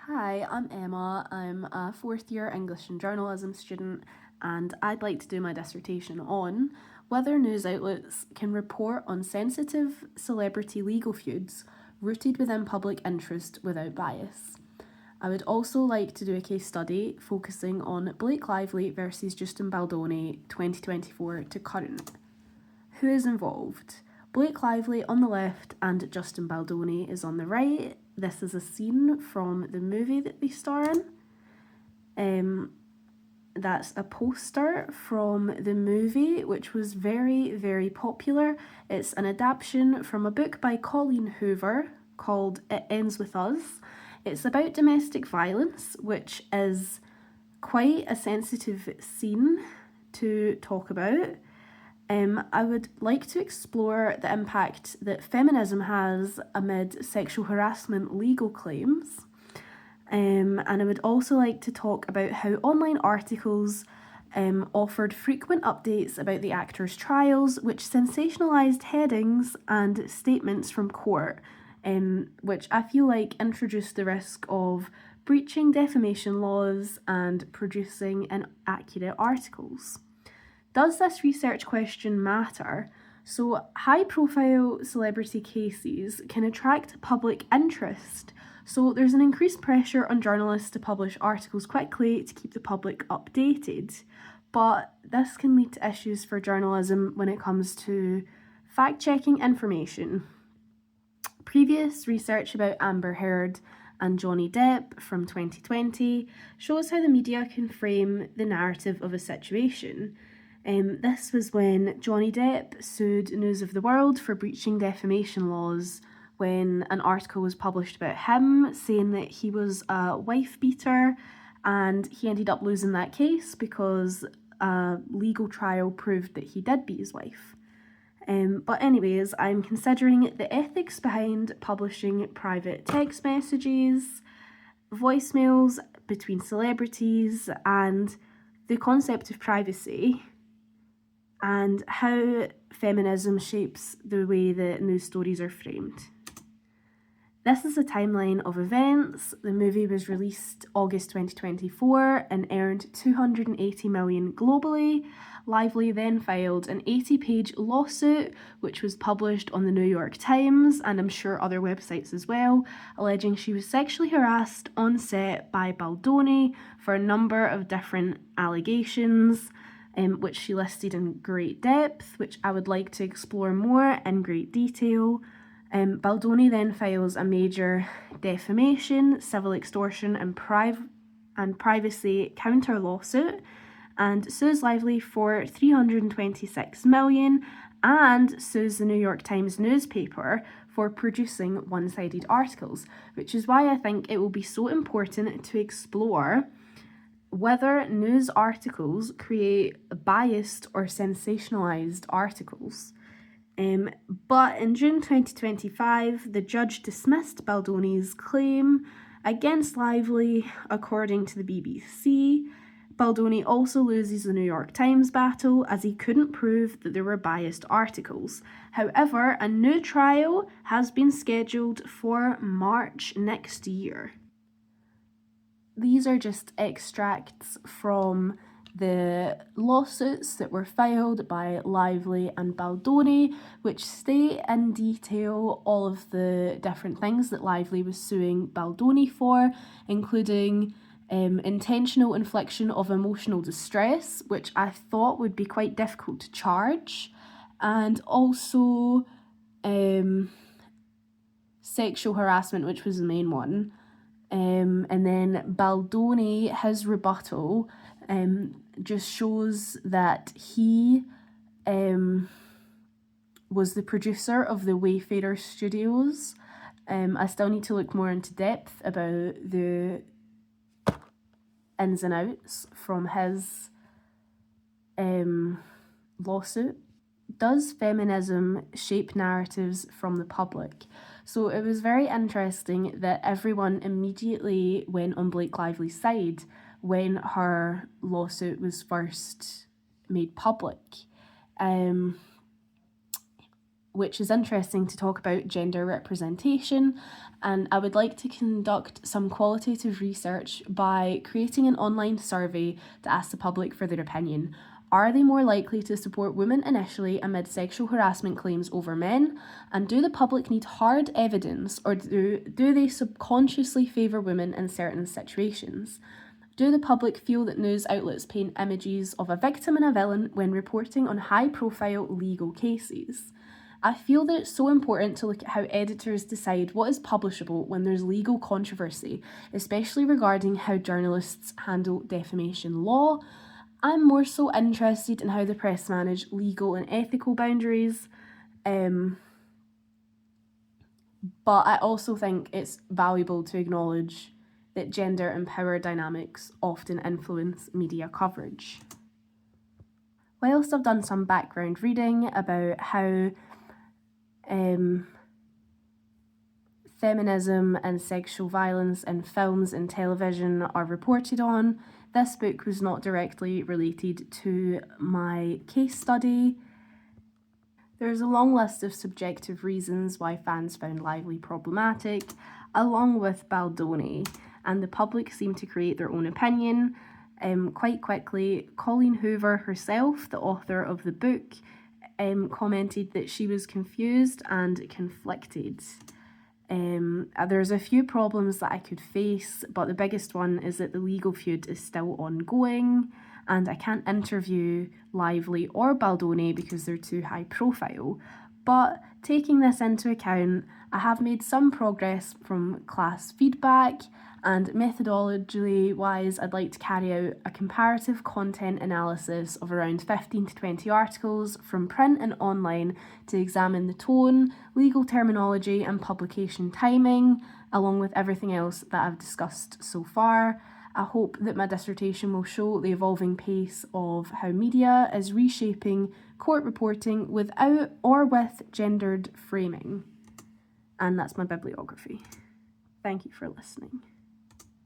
Hi, I'm Emma. I'm a fourth year English and journalism student, and I'd like to do my dissertation on whether news outlets can report on sensitive celebrity legal feuds rooted within public interest without bias. I would also like to do a case study focusing on Blake Lively versus Justin Baldoni 2024 to current. Who is involved? Blake Lively on the left and Justin Baldoni is on the right. This is a scene from the movie that they star in. That's a poster from the movie, which was very, very popular. It's an adaptation from a book by Colleen Hoover called It Ends With Us. It's about domestic violence, which is quite a sensitive scene to talk about. I would like to explore the impact that feminism has amid sexual harassment legal claims. And I would also like to talk about how online articles offered frequent updates about the actors' trials, which sensationalised headings and statements from court, which I feel like introduced the risk of breaching defamation laws and producing inaccurate articles. Does this research question matter? So, high profile celebrity cases can attract public interest. So, there's an increased pressure on journalists to publish articles quickly to keep the public updated. But this can lead to issues for journalism when it comes to fact checking information. Previous research about Amber Heard and Johnny Depp from 2020 shows how the media can frame the narrative of a situation. This was when Johnny Depp sued News of the World for breaching defamation laws when an article was published about him saying that he was a wife beater, and he ended up losing that case because a legal trial proved that he did beat his wife. But anyways, I'm considering the ethics behind publishing private text messages, voicemails between celebrities, and the concept of privacy, and how feminism shapes the way that news stories are framed. This is a timeline of events. The movie was released August 2024 and earned $280 million globally. Lively then filed an 80-page lawsuit, which was published on the New York Times and I'm sure other websites as well, alleging she was sexually harassed on set by Baldoni for a number of different allegations, which she listed in great depth, which I would like to explore more in great detail. Baldoni then files a major defamation, civil extortion, and privacy counter lawsuit, and sues Lively for $326 million, and sues the New York Times newspaper for producing one-sided articles, which is why I think it will be so important to explore whether news articles create biased or sensationalized articles. But in June 2025, the judge dismissed Baldoni's claim against Lively, according to the BBC. Baldoni also loses the New York Times battle as he couldn't prove that there were biased articles. However, a new trial has been scheduled for March next year. These are just extracts from the lawsuits that were filed by Lively and Baldoni, which state in detail all of the different things that Lively was suing Baldoni for, including intentional infliction of emotional distress, which I thought would be quite difficult to charge, and also sexual harassment, which was the main one. And then Baldoni, his rebuttal just shows that he was the producer of the Wayfarer Studios. I still need to look more into depth about the ins and outs from his lawsuit. Does feminism shape narratives from the public? So it was very interesting that everyone immediately went on Blake Lively's side when her lawsuit was first made public. which is interesting to talk about gender representation, and I would like to conduct some qualitative research by creating an online survey to ask the public for their opinion. Are they more likely to support women initially amid sexual harassment claims over men? And do the public need hard evidence, or do they subconsciously favour women in certain situations? Do the public feel that news outlets paint images of a victim and a villain when reporting on high-profile legal cases? I feel that it's so important to look at how editors decide what is publishable when there's legal controversy, especially regarding how journalists handle defamation law. I'm more so interested in how the press manage legal and ethical boundaries, but I also think it's valuable to acknowledge that gender and power dynamics often influence media coverage. Whilst I've done some background reading about how feminism and sexual violence in films and television are reported on, this book was not directly related to my case study. There's a long list of subjective reasons why fans found Lively problematic, along with Baldoni, and the public seemed to create their own opinion. Quite quickly, Colleen Hoover herself, the author of the book, commented that she was confused and conflicted. There's a few problems that I could face, but the biggest one is that the legal feud is still ongoing, and I can't interview Lively or Baldoni because they're too high profile. But taking this into account, I have made some progress from class feedback, and methodology-wise, I'd like to carry out a comparative content analysis of around 15 to 20 articles from print and online to examine the tone, legal terminology and publication timing, along with everything else that I've discussed so far. I hope that my dissertation will show the evolving pace of how media is reshaping court reporting without or with gendered framing. And that's my bibliography. Thank you for listening.